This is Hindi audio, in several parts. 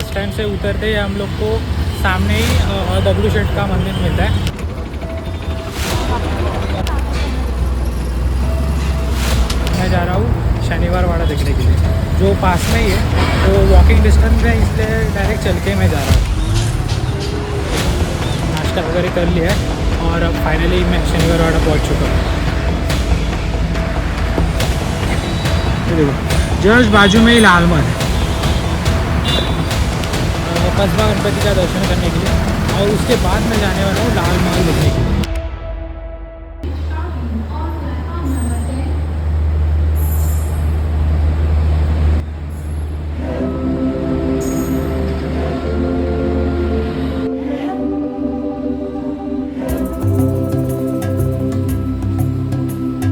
स्टैंड से उतरते ही हम लोग को सामने ही दगड़ूशेठ का मंदिर मिलता है। मैं जा रहा हूँ शनिवार वाड़ा देखने के लिए, जो पास में ही है, तो वॉकिंग डिस्टेंस है, इसलिए डायरेक्ट चल के मैं जा रहा हूँ। नाश्ता वगैरह कर लिया है और अब फाइनली मैं शनिवार वाड़ा पहुँच चुका हूँ। देखो जस्ट बाजू में ही लाल महल है, कस्बा गणपति का दर्शन करने के लिए, और उसके बाद मैं जाने वाला हूँ लाल महल देखने के लिए।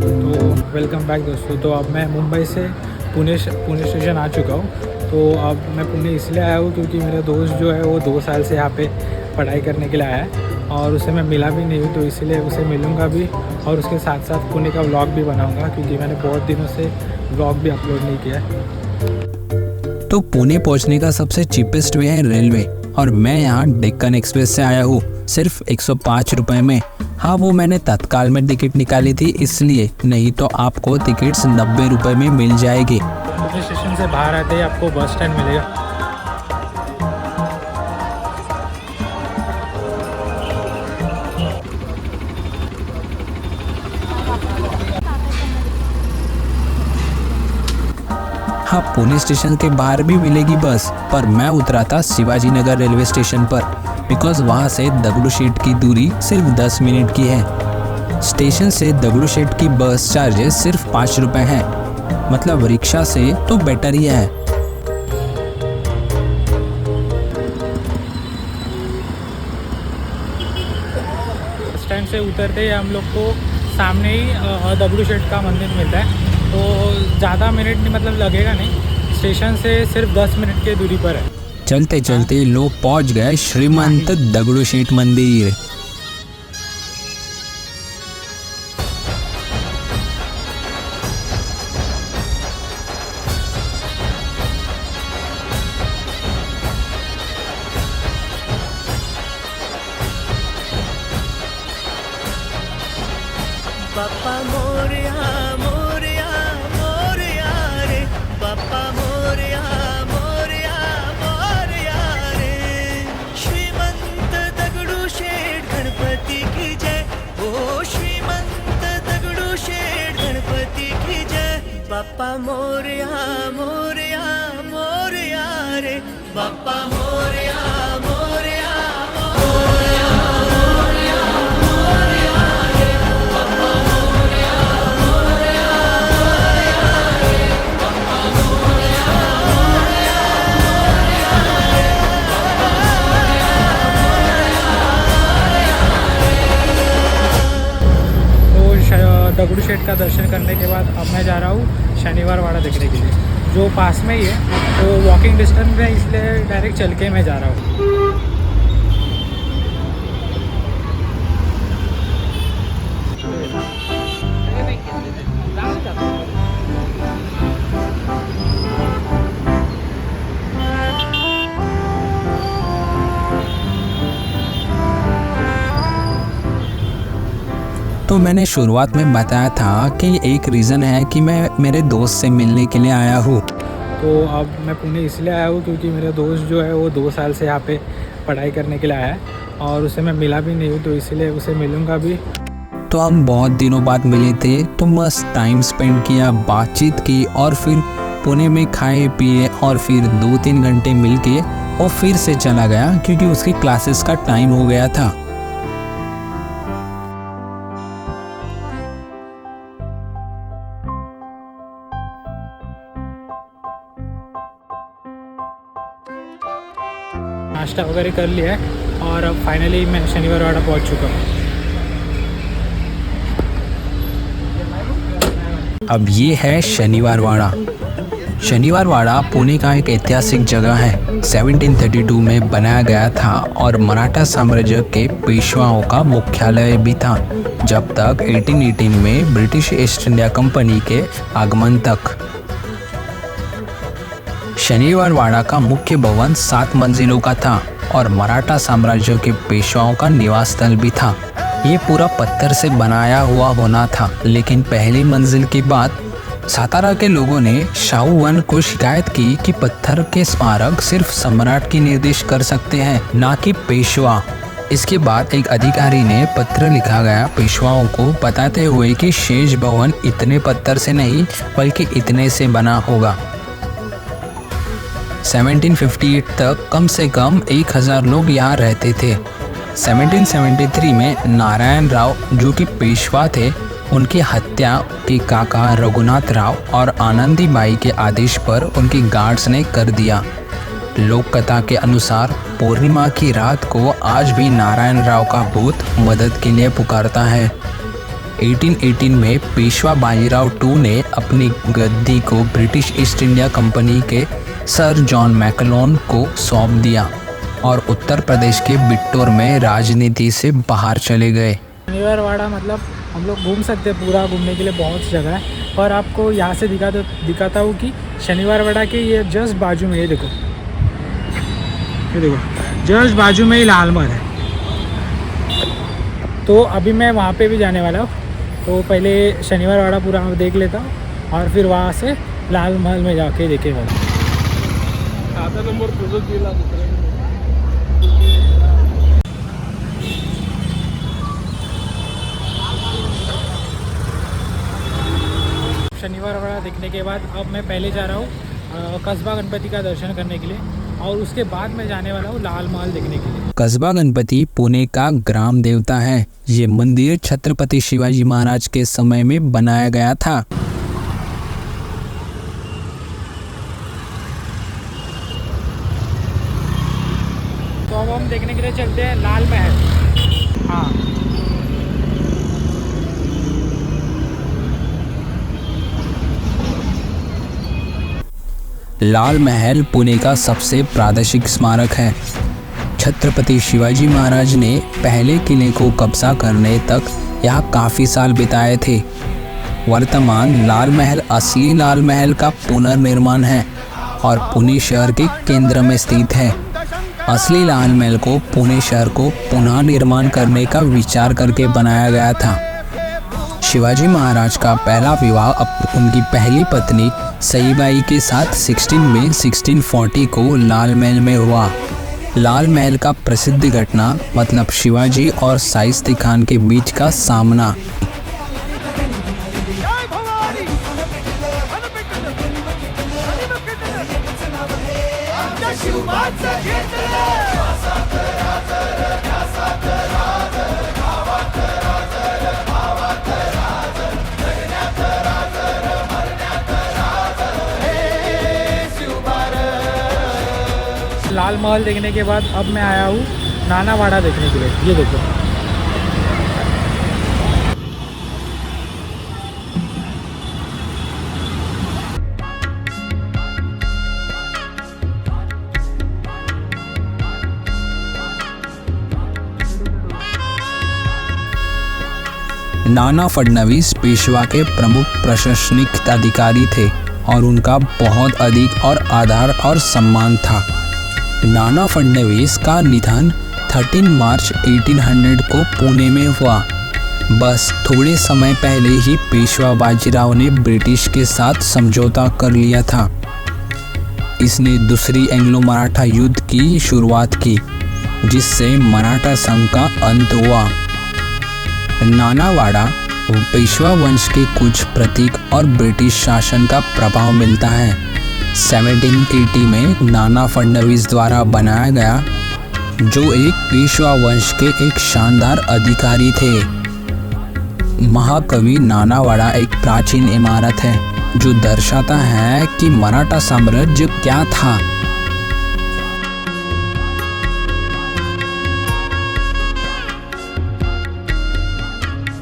तो वेलकम बैक दोस्तों। तो अब मैं मुंबई से पुणे स्टेशन आ चुका हूँ। तो अब मैं पुणे इसलिए आया हूँ क्योंकि मेरा दोस्त जो है वो 2 साल से यहाँ पे पढ़ाई करने के लिए आया है, और उसे मैं मिला भी नहीं हूँ, तो इसलिए उसे मिलूँगा भी, और उसके साथ साथ पुणे का व्लॉग भी बनाऊँगा, क्योंकि मैंने बहुत दिनों से व्लॉग भी अपलोड नहीं किया है। तो पुणे पहुँचने का सबसे चीपेस्ट वे है रेलवे, और मैं यहाँ डेक्कन एक्सप्रेस से आया हूँ सिर्फ 105 रुपये में। हाँ, वो मैंने तत्काल में टिकट निकाली थी इसलिए, नहीं तो आपको टिकट्स 90 रुपये में मिल जाएगी। पुणे स्टेशन से बाहर आते ही आपको बस स्टैंड मिलेगा। हाँ, पुणे स्टेशन के बाहर भी मिलेगी बस, पर मैं उतरा था शिवाजी नगर रेलवे स्टेशन पर, बिकॉज वहाँ से दगड़ूशेठ की दूरी सिर्फ 10 मिनट की है। स्टेशन से दगड़ूशेठ की बस चार्जेस सिर्फ 5 रुपये हैं, मतलब रिक्शा से तो बेटर ही है। स्टैंड से उतरते ही हम लोग को सामने ही दगड़ूशेठ का मंदिर मिलता है, तो ज़्यादा मिनट नहीं, मतलब लगेगा नहीं, स्टेशन से सिर्फ 10 मिनट की दूरी पर है। चलते चलते लोग पहुंच गए श्रीमंत दगड़ूशेठ मंदिर। बाप्पा मोरया मोरया मोरया रे, बाप्पा मोरया मोरया मोरया रे। श्रीमंत दगड़ूशेठ गणपति की जय, ओ श्रीमंत दगड़ूशेठ गणपति की जय। बाप्पा मोरया मोरया मोरया रे, बाप्पा मोरया मोरया मोरया। दगड़ूशेठ का दर्शन करने के बाद अब मैं जा रहा हूँ शनिवार वाड़ा देखने के लिए, जो पास में ही है, तो वॉकिंग डिस्टेंस है, इसलिए डायरेक्ट चल के मैं जा रहा हूँ। तो मैंने शुरुआत में बताया था कि एक रीज़न है कि मैं मेरे दोस्त से मिलने के लिए आया हूँ। तो अब मैं पुणे इसलिए आया हूँ क्योंकि मेरा दोस्त जो है वो 2 साल से यहाँ पे पढ़ाई करने के लिए आया है, और उसे मैं मिला भी नहीं हूँ, तो इसलिए उसे मिलूँगा भी। तो हम बहुत दिनों बाद मिले थे, तो मस्त टाइम स्पेंड किया, बातचीत की, और फिर पुणे में खाए पिए, और फिर 2-3 घंटे मिल के और फिर से चला गया क्योंकि उसकी क्लासेस का टाइम हो गया था। नाश्ता वगैरह कर लिया है और अब फाइनली मैं शनिवार वाड़ा पहुंच चुका हूँ। अब ये है शनिवार वाड़ा। शनिवार वाड़ा पुणे का एक ऐतिहासिक जगह है। 1732 में बनाया गया था और मराठा साम्राज्य के पेशवाओं का मुख्यालय भी था, जब तक 1818 में ब्रिटिश ईस्ट इंडिया कंपनी के आगमन तक। शनिवार वाड़ा का मुख्य भवन 7 मंजिलों का था और मराठा साम्राज्य के पेशवाओं का निवास स्थल भी था। ये पूरा पत्थर से बनाया हुआ होना था, लेकिन पहली मंजिल के बाद सातारा के लोगों ने शाहू वन को शिकायत की कि पत्थर के स्मारक सिर्फ सम्राट की निर्देश कर सकते हैं, ना कि पेशवा। इसके बाद एक अधिकारी ने पत्र लिखा गया पेशवाओं को बताते हुए कि शेष भवन इतने पत्थर से नहीं बल्कि इतने से बना होगा। 1758 तक कम से कम 1000 लोग यहाँ रहते थे। 1773 में नारायण राव, जो कि पेशवा थे, उनकी हत्या के काका रघुनाथ राव और आनंदीबाई के आदेश पर उनकी गार्ड्स ने कर दिया। लोक कथा के अनुसार पूर्णिमा की रात को आज भी नारायण राव का भूत मदद के लिए पुकारता है। 1818 में पेशवा बाजीराव II ने अपनी गद्दी को ब्रिटिश ईस्ट इंडिया कंपनी के सर जॉन मैकलोन को सौंप दिया और उत्तर प्रदेश के बिट्टोर में राजनीति से बाहर चले गए। शनिवार वाड़ा मतलब हम लोग घूम सकते हैं, पूरा घूमने के लिए बहुत सी जगह है, और आपको यहाँ से दिखाता हूँ कि शनिवार वाड़ा के ये जस्ट बाजू में, ये देखो जस्ट बाजू में ही लाल महल है। तो अभी मैं वहाँ पे भी जाने वाला हूँ, तो पहले शनिवार वाड़ा पूरा देख लेता हूँ और फिर वहाँ से लाल महल में जाके देखेगा। शनिवार वाड़ा देखने के बाद अब मैं पहले जा रहा हूँ कस्बा गणपति का दर्शन करने के लिए, और उसके बाद मैं जाने वाला हूँ लाल महल देखने के लिए। कस्बा गणपति पुणे का ग्राम देवता है। ये मंदिर छत्रपति शिवाजी महाराज के समय में बनाया गया था। तो अब हम देखने के लिए चलते हैं लाल महल। हाँ, लाल महल पुणे का सबसे प्रादेशिक स्मारक है। छत्रपति शिवाजी महाराज ने पहले किले को कब्जा करने तक यहाँ काफ़ी साल बिताए थे। वर्तमान लाल महल असली लाल महल का पुनर्निर्माण है और पुणे शहर के केंद्र में स्थित है। असली लाल महल को पुणे शहर को पुनः निर्माण करने का विचार करके बनाया गया था। शिवाजी महाराज का पहला विवाह उनकी पहली पत्नी सईबाई के साथ 16 मई 1640 को लाल महल में हुआ। लाल महल का प्रसिद्ध घटना मतलब शिवाजी और शाइस्ते खान के बीच का सामना। लाल महल देखने के बाद अब मैं आया हूँ नाना वाड़ा देखने के लिए। ये देखो, नाना फडणवीस पेशवा के प्रमुख प्रशासनिक अधिकारी थे और उनका बहुत अधिक और आदर और सम्मान था। नाना फडणवीस का निधन 13 मार्च 1800 को पुणे में हुआ। बस थोड़े समय पहले ही पेशवा बाजीराव ने ब्रिटिश के साथ समझौता कर लिया था। इसने दूसरी एंग्लो मराठा युद्ध की शुरुआत की, जिससे मराठा संघ का अंत हुआ। नानावाड़ा पेशवा वंश के कुछ प्रतीक और ब्रिटिश शासन का प्रभाव मिलता है। 1780 में नाना फडणवीस द्वारा बनाया गया, जो एक पेशवा वंश के एक शानदार अधिकारी थे। महाकवि नानावाड़ा एक प्राचीन इमारत है जो दर्शाता है कि मराठा साम्राज्य क्या था।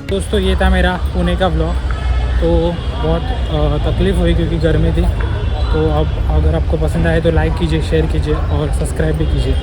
दोस्तों ये था मेरा पुणे का व्लॉग। तो बहुत तकलीफ़ हुई क्योंकि गर्मी थी। तो अब अगर आपको पसंद आए तो लाइक कीजिए, शेयर कीजिए और सब्सक्राइब भी कीजिए।